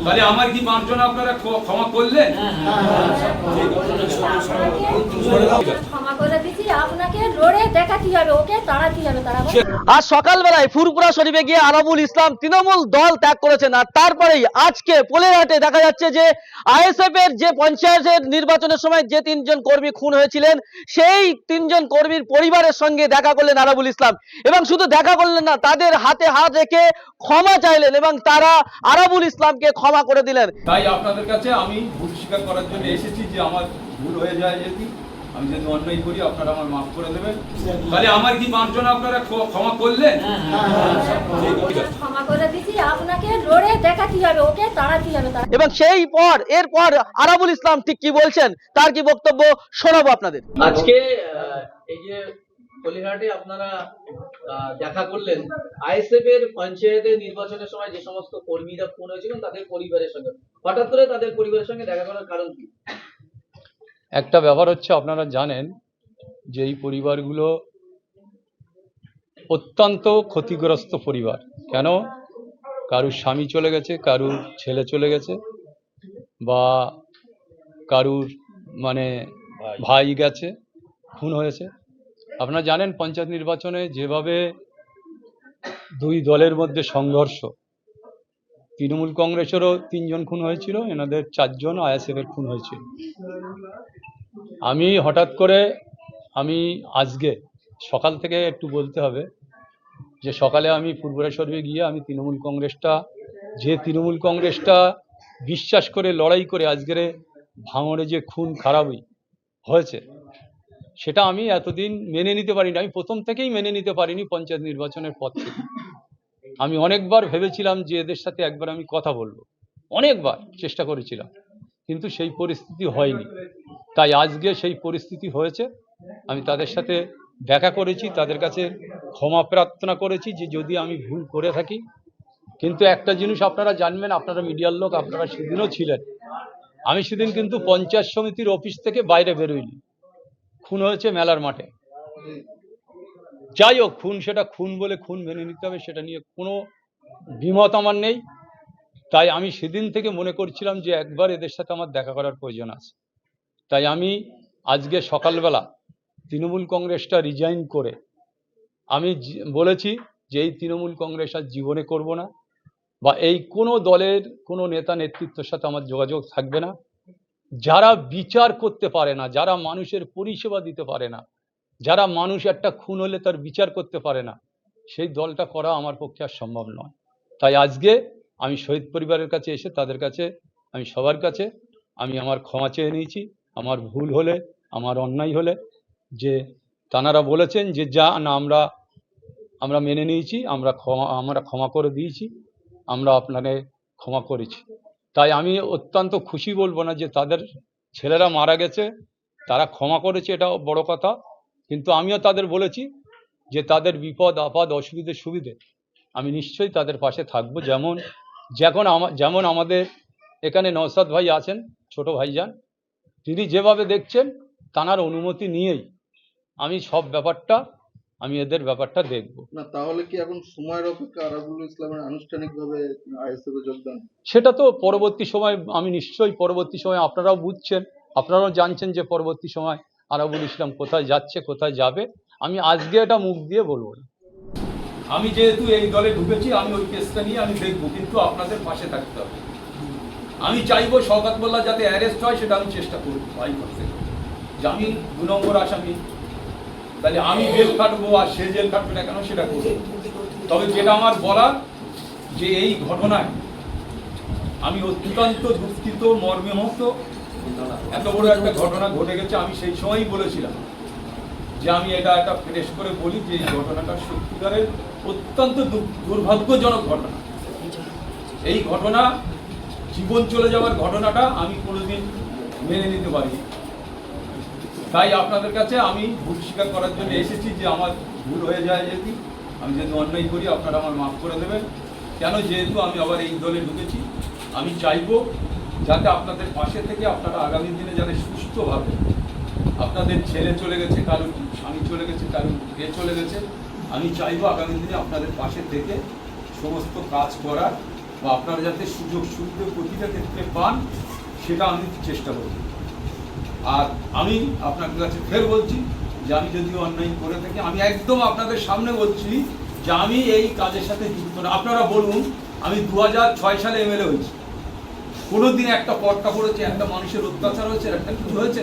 তাহলে আমার কি মার্জনা আপনারা ক্ষমা করলেন? ক্ষমা করে দিচ্ছি, আপনাকে লড়ে দেখাতে হবে, ওকে তাড়াতে হবে। আজ সকালবেলায় ফুরপুরা শরীফে গিয়ে আরাবুল ইসলাম তৃণমূল দল ত্যাগ করেছেন, আর তারপরেই আজকে পোলেরহাটে দেখা যাচ্ছে যে আইএসএফ এর যে পঞ্চায়েতের নির্বাচনের সময় যে তিনজন কর্মী খুন হয়েছিলেন সেই তিনজন কর্মীর পরিবারের সঙ্গে দেখা করলেন আরাবুল ইসলাম, এবং শুধু দেখা করলেন না, তাদের হাতে হাত রেখে ক্ষমা চাইলেন এবং তারা আরাবুল ইসলামকে ক্ষমা করে দিলেন। তাই আপনাদের কাছে আমি ভুল স্বীকার করার জন্য এসেছি যে আমার ভুল হয়ে যায়, যদি আমি যদি অন্যায় করি আপনারা আমার মাফ করে দেবেন। তাহলে আমার কি মার্জনা আপনারা ক্ষমা করলেন? ক্ষমা করে দিচ্ছি, আপনাকে লড়ে দেখাতে হবে, ওকে তাড়াতে হবে। এবং এরপর আরাবুল ইসলাম ঠিক কি বলছেন, তার কি বক্তব্য শোনাবো আপনাদের। আজকে এই যে পোলেরহাটে আপনারা দেখা করলেন আইএসএফ এর পঞ্চায়েতের নির্বাচনের সময় যে সমস্ত কর্মীরা খুন হয়েছিলেন তাদের পরিবারের সঙ্গে, হঠাৎ করে তাদের পরিবারের সঙ্গে দেখা করার কারণ কি? একটা ব্যাপার হচ্ছে, আপনারা জানেন যে এই পরিবারগুলো অত্যন্ত ক্ষতিগ্রস্ত পরিবার। কেন? কারুর স্বামী চলে গেছে, কারুর ছেলে চলে গেছে, বা কারুর ভাই গেছে, খুন হয়েছে। আপনারা জানেন পঞ্চায়েত নির্বাচনে যেভাবে দুই দলের মধ্যে সংঘর্ষ, তৃণমূল কংগ্রেসেরও 3 জন খুন হয়েছিল, এনাদের 4 জন আইএসএফ এর খুন হয়েছিল। আমি হঠাৎ করে আজকে সকাল থেকে একটু বলতে হবে যে সকালে আমি ফুরপুরা শরীফে গিয়ে আমি তৃণমূল কংগ্রেসটা বিশ্বাস করে লড়াই করে আজকের ভাঙড়ে যে খুন খারাপই হয়েছে সেটা আমি এতদিন মেনে নিতে পারিনি। আমি প্রথম থেকেই মেনে নিতে পারিনি। পঞ্চায়েত নির্বাচনের পর থেকে আমি অনেকবার ভেবেছিলাম যে এদের সাথে একবার আমি কথা বলবো, অনেকবার চেষ্টা করেছিলাম, কিন্তু সেই পরিস্থিতি হয়নি। তাই আজকে সেই পরিস্থিতি হয়েছে। আমি তাদের সাথে দেখা করেছি, তাদের কাছে ক্ষমা প্রার্থনা করেছি যে যদি আমি ভুল করে থাকি। কিন্তু একটা জিনিস আপনারা জানবেন, আপনারা মিডিয়ার লোক, আপনারা সেদিনও ছিলেন, আমি সেদিন কিন্তু পঞ্চায়েত সমিতির অফিস থেকে বাইরে বেরোইনি। খুন হয়েছে মেলার মাঠে। যাই হোক, সেটা খুন বলে খুন মেনে নিতে হবে, সেটা নিয়ে কোনো দ্বিমত আমার নেই। তাই আমি সেদিন থেকে মনে করছিলাম যে একবার এদের সাথে আমার দেখা করার প্রয়োজন আছে। তাই আমি আজকে সকালবেলা তৃণমূল কংগ্রেসটা রিজাইন করে আমি বলেছি যে এই তৃণমূল কংগ্রেস আর জীবনে করব না, বা এই কোনো দলের কোনো নেতা নেতৃত্বের সাথে আমার যোগাযোগ থাকবে না। যারা বিচার করতে পারে না, যারা মানুষের পরিষেবা দিতে পারে না, যারা মানুষ একটা খুন হলে তার বিচার করতে পারে না, সেই দলটা করা আমার পক্ষে আর সম্ভব নয়। তাই আজকে আমি শহীদ পরিবারের কাছে এসে তাদের কাছে, আমি সবার কাছে আমি আমার ক্ষমা চেয়ে নিয়েছি। আমার ভুল হলে, আমার অন্যায় হলে, যে তানারা বলেছেন যে যা না আমরা মেনে নিয়েছি, আমরা ক্ষমা করে দিয়েছি, আমরা আপনাকে ক্ষমা করেছি। তাই আমি অত্যন্ত খুশি বলবো না যে তাদের ছেলেরা মারা গেছে, তারা ক্ষমা করেছে, এটা বড় কথা। কিন্তু আমিও তাদের বলেছি যে তাদের বিপদ আপদ অসুবিধে সুবিধে আমি নিশ্চয়ই তাদের পাশে থাকবো। যেমন আমাদের এখানে নওশাদ ভাই আছেন, ছোট ভাইজান, তিনি যেভাবে দেখছেন তানার অনুমতি নিয়েই আমি সব ব্যাপারটা, আমি এদের ব্যাপারটা দেখব না। তাহলে কি এখন সময়ের অপেক্ষা আরাবুল ইসলামের আনুষ্ঠানিকভাবে আইএসএফ এ যোগদান? সেটা তো পরবর্তী সময়, আমি নিশ্চয়ই পরবর্তী সময়, আপনারাও বুঝছেন, আপনারাও জানছেন যে পরবর্তী সময় আরাবুল ইসলাম কোথায় যাচ্ছে, কোথায় যাবে, আমি আজকে এটা মুখ দিয়ে বলবো না। আমি যেহেতু এই দলে ঢুকেছি, আমি ওই কেসটা নিয়ে আমি দেখবো, কিন্তু আপনাদের পাশে থাকতে হবে। আমি চাইবো শওকত মোল্লা যাতে অ্যারেস্ট হয়, সেটা আমি চেষ্টা করবো ভাই করতে, যে আমি 2 নম্বর আসামি, তাহলে আমি জেল খাটবো আর সে জেল খাটবে না কেন, সেটা করবো। তবে যেটা আমার বলার, যে এই ঘটনায় আমি অত্যন্ত দুঃখিত, মর্মাহত। এত বড় একটা ঘটনা ঘটে গেছে। আমি সেই সময়ই বলেছিলাম যে আমি এটা একটা ফ্রেশ করে বলি যে এই ঘটনাটা সত্যিকারের অত্যন্ত দুর্ভাগ্যজনক ঘটনা। এই ঘটনা, জীবন চলে যাওয়ার ঘটনাটা আমি কোনোদিন মেনে নিতে পারি। তাই আপনাদের কাছে আমি ভুল স্বীকার করার জন্য এসেছি যে আমার ভুল হয়ে যায়, যদি আমি যদি অন্যায় করি আপনারা আমার মাফ করে দেবেন। কেন? যেহেতু আমি আবার এই দলে ঢুকেছি, আমি চাইবো যাতে আপনাদের পাশে থেকে আপনারা আগামী দিনে যাতে সুস্থভাবে, আপনাদের ছেলে চলে গেছে, কারোর স্বামী চলে গেছে, কারোর চলে গেছে, আমি চাইবো আগামী দিনে আপনাদের পাশে থেকে সমস্ত কাজ করার, বা আপনারা যাতে সুযোগ সুবিধা প্রতিটা ক্ষেত্রে পান সেটা আমি চেষ্টা করব। আর আমি আপনার কাছে ফের বলছি যে আমি যদি অন্যায় করে থাকি, আমি একদম আপনাদের সামনে বলছি যে আমি এই কাজের সাথে যুক্ত না। আপনারা বলুন, আমি 2006 সালে এমএলএ হয়েছি, কোনোদিন একটা পটকা পড়েছে, একটা মানুষের অত্যাচার হয়েছে, একটা কিছু হয়েছে?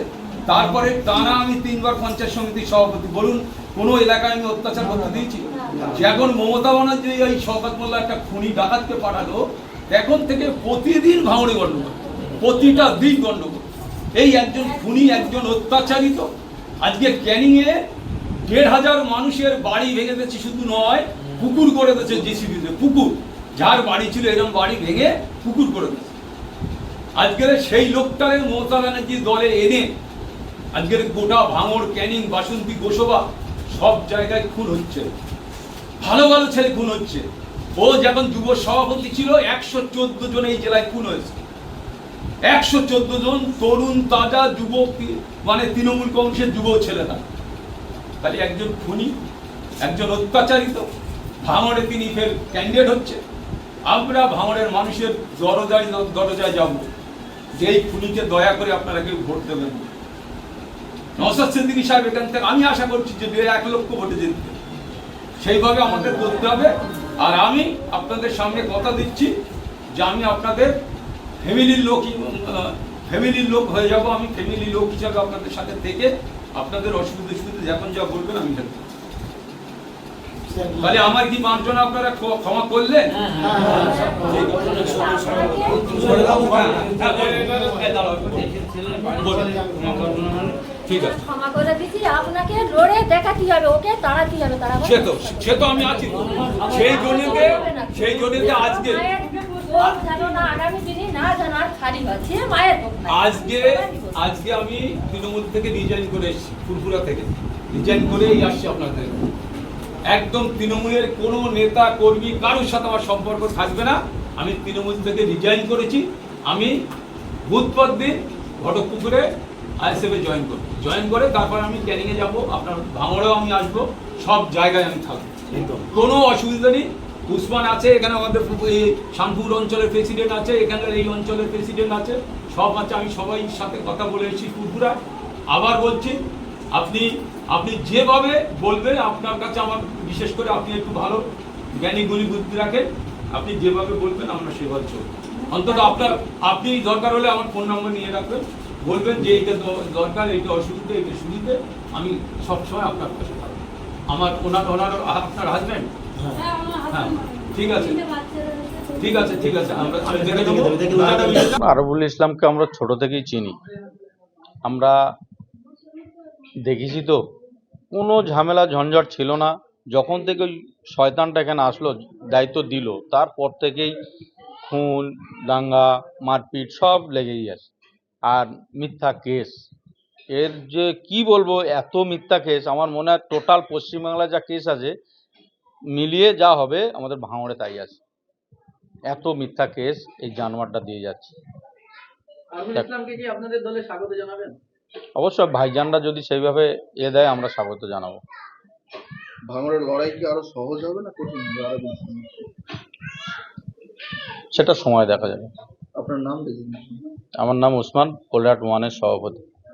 তারপরে টানা আমি 3 বার পঞ্চায়েত সমিতির সভাপতি। বলুন কোনো এলাকায় আমি অত্যাচার করতে দিয়েছি? যখন মমতা ব্যানার্জি এই শওকত মোল্লা একটা খুনি ডাকাতকে পাঠালো, এখন থেকে প্রতিদিন ভাঙড়ে গণ্ডগোল, প্রতিটা দিন গণ্ডগোল। এই একজন খুনি, একজন অত্যাচারিত। আজকে ক্যানিংয়ে 1,500 মানুষের বাড়ি ভেঙে দিয়েছে, শুধু নয় পুকুর করে দিয়েছে জেসিবিতে, পুকুর। যার বাড়ি ছিল এরকম বাড়ি ভেঙে পুকুর করে দিয়েছে। আজকের সেই লোকটাকে মমতা ব্যানার্জির দলে এনে আজকের গোটা ভাঙড়, ক্যানিং, বাসন্তী, গোসবা সব জায়গায় খুন হচ্ছে, ভালো ভালো ছেলে খুন হচ্ছে। ও যখন যুব সভাপতি ছিল 114 জন এই জেলায় খুন হয়েছে, 114 জন তরুণ তাজা যুবক, মানে তৃণমূল কংগ্রেসের যুব ছেলেরা। তাহলে একজন খুনি, একজন অত্যাচারিত, ভাঙড়ে তিনি ফের ক্যান্ডিডেট হচ্ছে। আমরা ভাঙড়ের মানুষের দরজায় দরজায় যাব যে এই খুনিকে দয়া করে আপনারা কেউ ভোট দেবেন। নওশাদ সিদ্দিকী সাহেব এখান থেকে আমি আশা করছি যে 1 লক্ষ ভোটে জিতবে, সেইভাবে আমাদের করতে হবে। আর আমি আপনাদের সামনে কথা দিচ্ছি যে আমি আপনাদের ফ্যামিলির লোক হয়ে যাব। আমি ফ্যামিলি লোক হিসাবে আপনাদের সাথে থেকে আপনাদের অসুবিধা যখন যা বলবেন আমি হেল্প করব। তাহলে আমার কি মার্জনা আপনারা ক্ষমা করলেন? ঠিক আছে, ক্ষমা করে দিচ্ছি, আপনাকে লড়ে দেখাতে হবে, ওকে তাড়াতে হবে। সে তো আমি আছি, সেই জন্যতে আজকে আগামী দিনে না জানার খালি হচ্ছে মায়ের আজকে আমি তৃণমূল থেকে রিজাইন করে এসেছি, ফুরফুরা থেকে রিজাইন করেই আসছি আপনাদের। একদম তৃণমূলের কোনো নেতা কর্মী কারোর সাথে আমার সম্পর্ক থাকবে না। আমি তৃণমূল থেকে রিজাইন করেছি। আমি বুধবার দিন ঘটকপুকুরে আইএসএফে জয়েন করে তারপর আমি ক্যানিংয়ে যাব, আপনার ভাঙড়েও আমি আসবো, সব জায়গায় আমি থাকবো, কোনো অসুবিধা নেই। উসমান আছে এখানে, আমাদের এই শানপুর অঞ্চলের প্রেসিডেন্ট আছে, এখানকার এই অঞ্চলের প্রেসিডেন্ট আছে, সব আছে। আমি সবাই সাথে কথা বলে এসেছি ফুরফুরা। আবার বলছি, আপনি যেভাবে বলবেন, আপনার কাছে আমার বিশেষ করে আপনি একটু ভালো জ্ঞানী গুণী বুদ্ধি রাখেন, আপনি যেভাবে বলবেন আমরা সেভাবে চলব। অন্তত আপনি দরকার হলে আমার ফোন নম্বর নিয়ে রাখবেন, বলবেন যে এইটা দরকার, এইটা অসুবিধা, এইটা সুবিধে, আমি সবসময় আপনার পাশে থাকবো। ওনার আপনার হাজব্যান্ড? হ্যাঁ, ঠিক আছে আমি দেখে নেবো। আরবুল ইসলামকে আমরা ছোট থেকেই চিনি, আমরা দেখেছি তো কোনো ঝামেলা ঝঞ্ঝট ছিল না। যখন থেকে ওই শয়তানটা এখানে আসলো, দায়িত্ব দিল, তারপর থেকেই খুন, দাঙ্গা, মারপিট সব লেগেই আছে। আর মিথ্যা কেস, এর যে কি বলবো, এত মিথ্যা কেস, আমার মনে হয় টোটাল পশ্চিমবাংলায় যা কেস আছে মিলিয়ে যা হবে আমাদের ভাঙড়ে তাই আছে। এত মিথ্যা কেস এই জানোয়ারটা দিয়ে যাচ্ছে। আরবুল ইসলামকে কি আপনাদের দলে স্বাগত জানাবেন? অবশ্যই ভাইজানরা যদি সেইভাবে দেয় আমরা স্বাগত জানাবো। ভাঙড়ের লড়াই কি আরো সহজ হবে না কঠিন হবে আরবুল ইসলাম? সেটা সময় দেখা যাবে। আপনার নাম দেখুন। আমার নাম ওসমান, পোলরাট 1-এর সভাপতি।